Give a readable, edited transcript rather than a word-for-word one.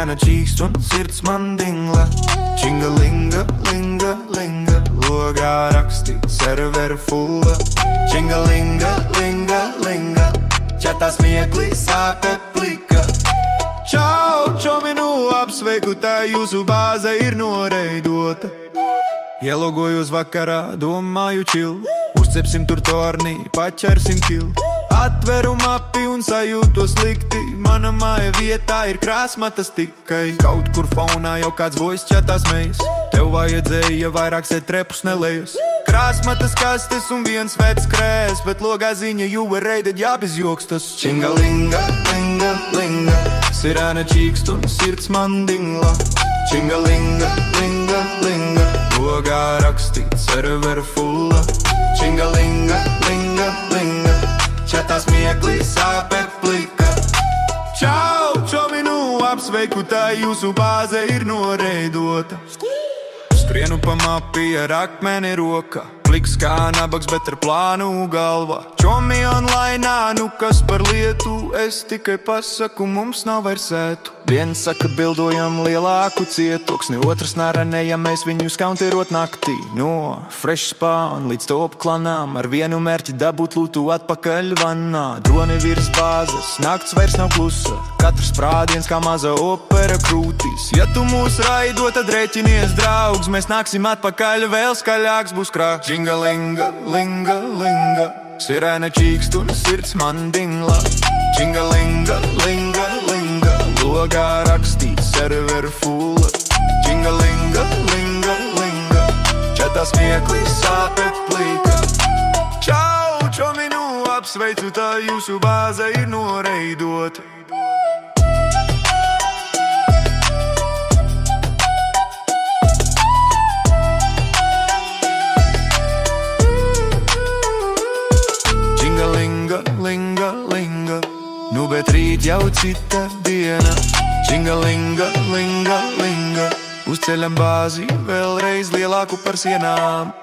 Sirēna čīkst un sirds man dingla. Čingalinga, linga, linga, logā rakstīts servera fulla. Čingalinga, linga, linga, čatā smieklī sāpe plika. Čau, čominu, apsveiku, tā jūsu bāze ir noreidota. Ielogojos vakarā, domāju čil, uzcepsim tur tornī, paķersim kilu. Atveru mapi un sajūto slikti, mana māja vietā ir krāsmatas tikai. Kaut kur faunā jau kāds bojas čatās mejas, tev vajadzēja vairāk sēt trepus nelejus. Krāsmatas kastes un viens vecs krēs, bet logā ziņa you were raided, jā, bez joks tas. Čingalinga, linga, linga, sirēna čīkst un sirds man dingla. Čingalinga, linga, linga, logā rakstīts servera fulla. Čingalinga, linga, linga, čatā smieklī sāpe plika. Čau, čominu, apsveiku, tā jūsu bāze ir noreidota. Skrienu pa mapi ar akmeni rokā, pliks kā nabaks, bet ar plānu galvā. Čomi onlainā, nu kas par lietu, es tikai pasaku, mums nav vairs sētu. Viens saka, bildojam lielāku cietoksni, otrs naranējam, mēs viņus kaunterot naktī. No fresh spawn līdz top klanām, ar vienu mērķi dabūt lūtu atpakaļ vannā. Droni virs bāzes, nakts vairs nav klusa, katrs sprādiens kā maza opera krūtīs. Ja tu mūs raido, tad rēķinies, draugs, mēs nāksim atpakaļ, vēl skaļāks būs krāks. Čingalinga, linga, linga, sirēna čīkst un sirds man dingla. Čingalinga, linga, linga, logā rakstīts servera fulla. Čingalinga, linga, linga, čatā smieklī sāpe plika. Čau, čominu, apsveicu, tā jūsu bāze ir noreidota. Linga, linga, nu bet rīt jau cita diena. Čingalinga, linga, linga, uzceļam bāzi vēlreiz lielāku par sienām.